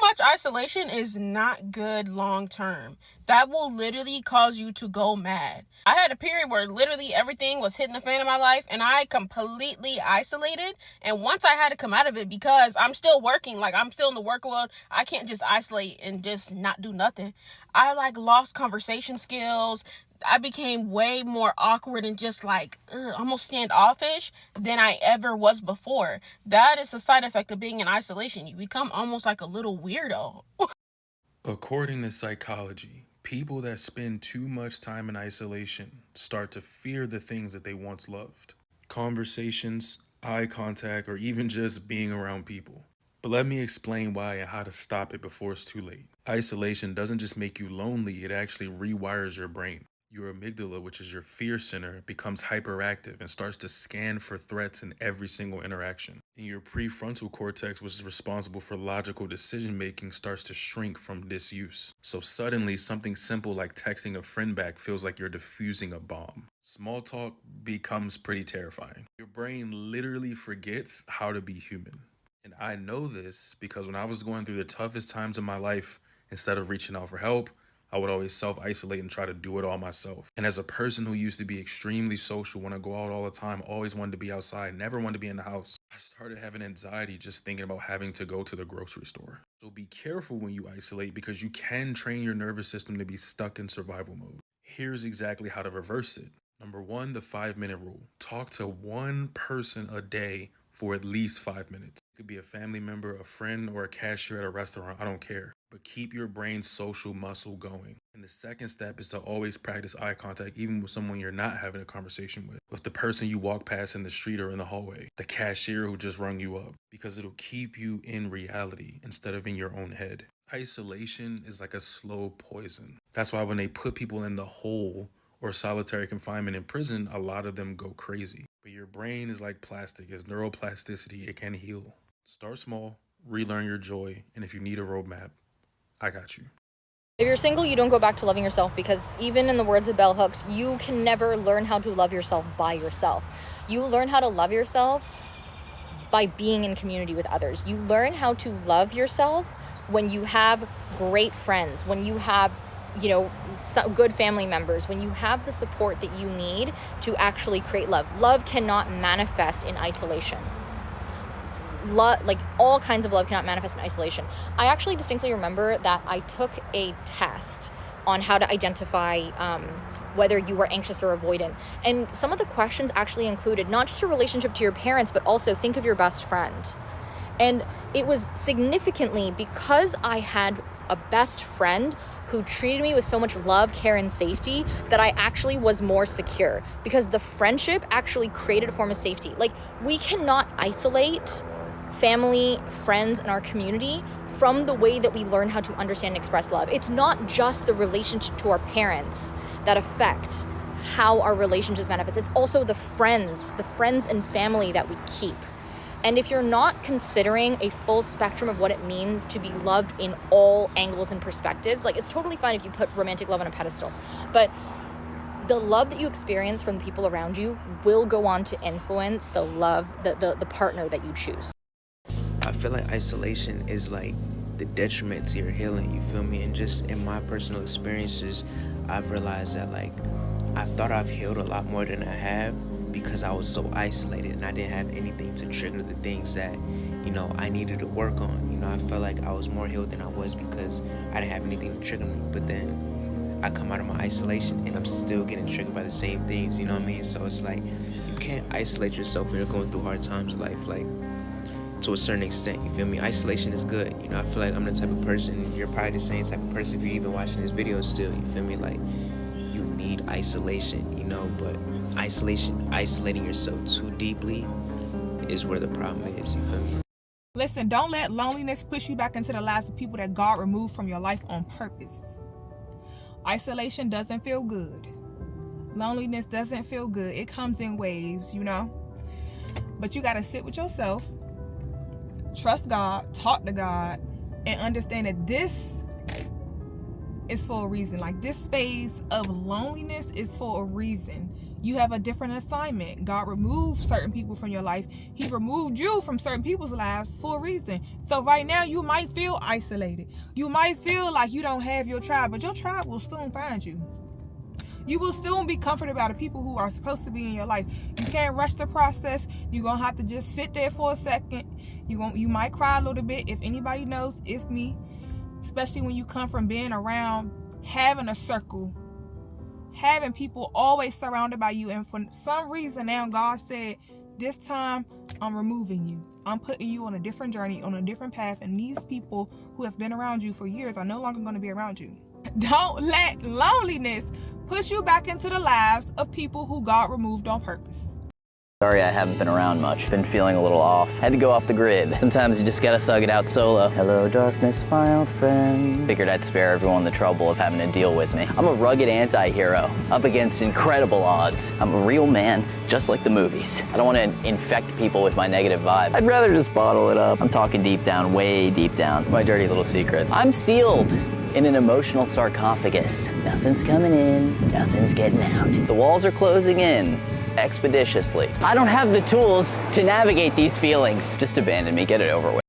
much isolation is not good long term. That will literally cause you to go mad. I had a period where literally everything was hitting the fan in my life and I completely isolated. And once I had to come out of it, because I'm still working, like I'm still in the work world, I can't just isolate and just not do nothing. I like lost conversation skills. I became way more awkward and just like almost standoffish than I ever was before. That is a side effect of being in isolation. You become almost like a little weirdo. According to psychology, people that spend too much time in isolation start to fear the things that they once loved. Conversations, eye contact, or even just being around people. But let me explain why and how to stop it before it's too late. Isolation doesn't just make you lonely, it actually rewires your brain. Your amygdala, which is your fear center, becomes hyperactive and starts to scan for threats in every single interaction. And your prefrontal cortex, which is responsible for logical decision making, starts to shrink from disuse. So suddenly, something simple like texting a friend back feels like you're defusing a bomb. Small talk becomes pretty terrifying. Your brain literally forgets how to be human. And I know this because when I was going through the toughest times of my life, instead of reaching out for help, I would always self-isolate and try to do it all myself. And as a person who used to be extremely social, want to go out all the time, always wanted to be outside, never wanted to be in the house, I started having anxiety just thinking about having to go to the grocery store. So be careful when you isolate because you can train your nervous system to be stuck in survival mode. Here's exactly how to reverse it. Number 1, the 5-minute rule. Talk to one person a day for at least 5 minutes. It could be a family member, a friend, or a cashier at a restaurant, I don't care. But keep your brain's social muscle going. And the second step is to always practice eye contact, even with someone you're not having a conversation with the person you walk past in the street or in the hallway, the cashier who just rung you up, because it'll keep you in reality instead of in your own head. Isolation is like a slow poison. That's why when they put people in the hole or solitary confinement in prison, a lot of them go crazy. But your brain is like plastic, it's neuroplasticity, it can heal. Start small, relearn your joy, and if you need a roadmap, I got you. If you're single, you don't go back to loving yourself because even in the words of bell hooks, you can never learn how to love yourself by yourself. You learn how to love yourself by being in community with others. You learn how to love yourself when you have great friends, when you have good family members, when you have the support that you need to actually create love. Love cannot manifest in isolation. Like all kinds of love cannot manifest in isolation. I actually distinctly remember that I took a test on how to identify whether you were anxious or avoidant. And some of the questions actually included not just a relationship to your parents, but also think of your best friend. And it was significantly because I had a best friend who treated me with so much love, care, and safety that I actually was more secure because the friendship actually created a form of safety. Like, we cannot isolate family, friends, and our community from the way that we learn how to understand and express love. It's not just the relationship to our parents that affect how our relationships manifest. It's also the friends and family that we keep. And if you're not considering a full spectrum of what it means to be loved in all angles and perspectives, like, it's totally fine if you put romantic love on a pedestal, but the love that you experience from the people around you will go on to influence the love, the partner that you choose. I feel like isolation is like the detriment to your healing, you feel me? And just in my personal experiences, I've realized that like I thought I've healed a lot more than I have because I was so isolated and I didn't have anything to trigger the things that, I needed to work on. I felt like I was more healed than I was because I didn't have anything to trigger me. But then I come out of my isolation and I'm still getting triggered by the same things, you know what I mean? So it's like you can't isolate yourself when you're going through hard times in life, like, to a certain extent, you feel me? Isolation is good. I feel like I'm the type of person, you're probably the same type of person if you're even watching this video still, you feel me? Like, you need isolation, but isolating yourself too deeply is where the problem is, you feel me? Listen, don't let loneliness push you back into the lives of people that God removed from your life on purpose. Isolation doesn't feel good. Loneliness doesn't feel good. It comes in waves, But you got to sit with yourself, trust God, talk to God, and understand that this is for a reason. Like, this phase of loneliness is for a reason. You have a different assignment. God removed certain people from your life. He removed you from certain people's lives for a reason. So right now you might feel isolated. You might feel like you don't have your tribe, but your tribe will soon find you. You will soon be comforted by the people who are supposed to be in your life. You can't rush the process. You're going to have to just sit there for a second. You might cry a little bit. If anybody knows, it's me. Especially when you come from being around, having a circle, having people always surrounded by you. And for some reason now God said, this time I'm removing you. I'm putting you on a different journey, on a different path. And these people who have been around you for years are no longer going to be around you. Don't let loneliness push you back into the lives of people who God removed on purpose. Sorry I haven't been around much. Been feeling a little off. Had to go off the grid. Sometimes you just gotta thug it out solo. Hello darkness, my old friend. Figured I'd spare everyone the trouble of having to deal with me. I'm a rugged anti-hero, up against incredible odds. I'm a real man, just like the movies. I don't want to infect people with my negative vibe. I'd rather just bottle it up. I'm talking deep down, way deep down. My dirty little secret. I'm sealed in an emotional sarcophagus. Nothing's coming in, nothing's getting out. The walls are closing in expeditiously. I don't have the tools to navigate these feelings. Just abandon me, get it over with.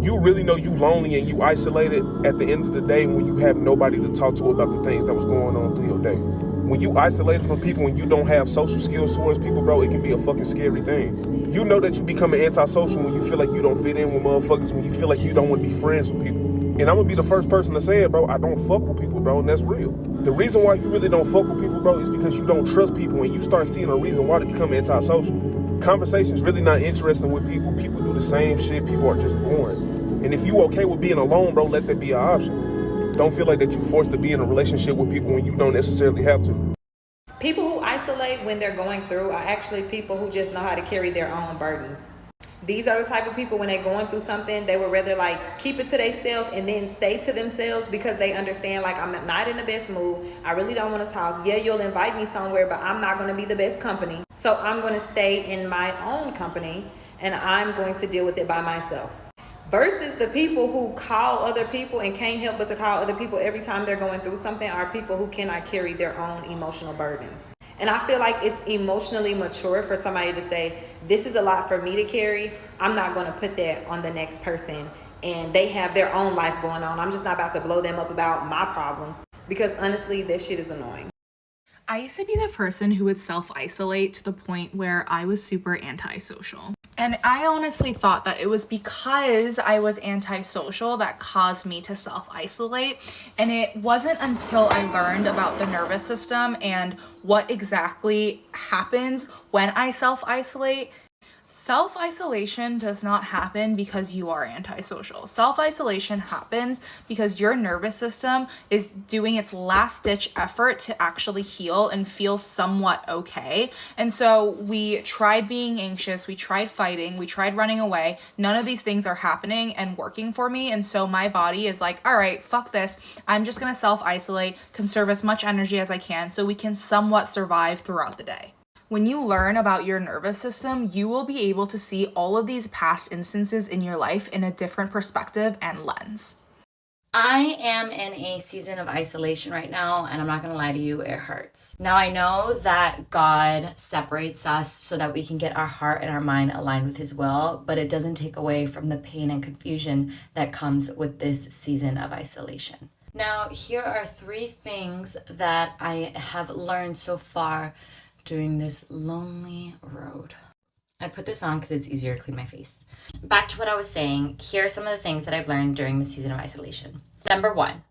You really know you lonely and you isolated at the end of the day when you have nobody to talk to about the things that was going on through your day. When you isolated from people and you don't have social skills towards people, bro, it can be a fucking scary thing. You know that you become antisocial when you feel like you don't fit in with motherfuckers, when you feel like you don't want to be friends with people. And I'm gonna be the first person to say it, bro, I don't fuck with people, bro, and that's real. The reason why you really don't fuck with people, bro, is because you don't trust people and you start seeing a reason why to become antisocial. Conversation's really not interesting with people. People do the same shit. People are just boring. And if you okay with being alone, bro, let that be an option. Don't feel like that you're forced to be in a relationship with people when you don't necessarily have to. People who isolate when they're going through are actually people who just know how to carry their own burdens. These are the type of people when they're going through something, they would rather like keep it to themselves and then stay to themselves because they understand like I'm not in the best mood. I really don't want to talk. Yeah, you'll invite me somewhere, but I'm not going to be the best company. So I'm going to stay in my own company and I'm going to deal with it by myself. Versus the people who call other people and can't help but to call other people every time they're going through something are people who cannot carry their own emotional burdens. And I feel like it's emotionally mature for somebody to say, this is a lot for me to carry. I'm not going to put that on the next person. And they have their own life going on. I'm just not about to blow them up about my problems. Because honestly, that shit is annoying. I used to be the person who would self-isolate to the point where I was super antisocial. And I honestly thought that it was because I was antisocial that caused me to self-isolate. And it wasn't until I learned about the nervous system and what exactly happens when I self-isolate. Self-isolation does not happen because you are antisocial. Self-isolation happens because your nervous system is doing its last-ditch effort to actually heal and feel somewhat okay. And so we tried being anxious, we tried fighting, we tried running away. None of these things are happening and working for me. And so my body is like, all right, fuck this. I'm just gonna self-isolate, conserve as much energy as I can so we can somewhat survive throughout the day. When you learn about your nervous system, you will be able to see all of these past instances in your life in a different perspective and lens. I am in a season of isolation right now, and I'm not gonna lie to you, it hurts. Now I know that God separates us so that we can get our heart and our mind aligned with His will, but it doesn't take away from the pain and confusion that comes with this season of isolation. Now, here are 3 things that I have learned so far during this lonely road. I put this on because it's easier to clean my face. Back to what I was saying, here are some of the things that I've learned during the season of isolation. Number 1,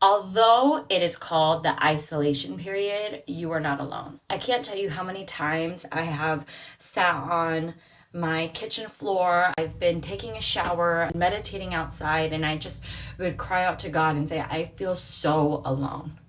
although it is called the isolation period, you are not alone. I can't tell you how many times I have sat on my kitchen floor, I've been taking a shower, meditating outside, and I just would cry out to God and say, I feel so alone.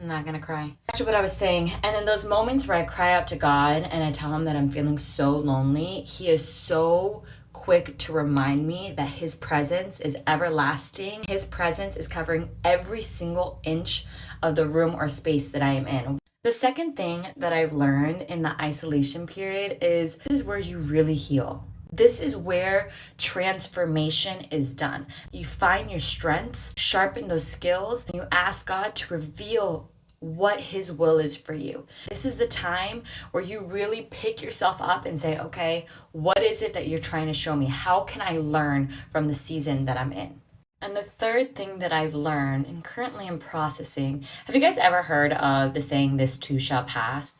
I'm not gonna cry. Back to what I was saying. And in those moments where I cry out to God and I tell Him that I'm feeling so lonely, He is so quick to remind me that His presence is everlasting. His presence is covering every single inch of the room or space that I am in. The second thing that I've learned in the isolation period is this is where you really heal. This is where transformation is done. You find your strengths, sharpen those skills, and you ask God to reveal what his will is for you. This is the time where you really pick yourself up and say, okay, what is it that you're trying to show me? How can I learn from the season that I'm in? And the third thing that I've learned and currently am processing, have you guys ever heard of the saying, this too shall pass?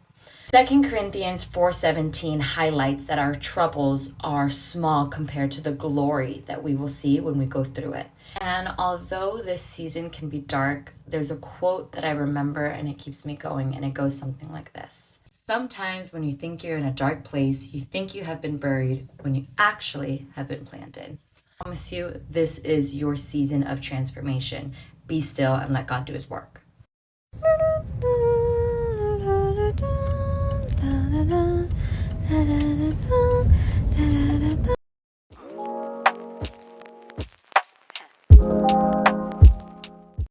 2 Corinthians 4:17 highlights that our troubles are small compared to the glory that we will see when we go through it. And although this season can be dark, there's a quote that I remember and it keeps me going, and it goes something like this. Sometimes when you think you're in a dark place, you think you have been buried when you actually have been planted. I promise you, this is your season of transformation. Be still and let God do his work.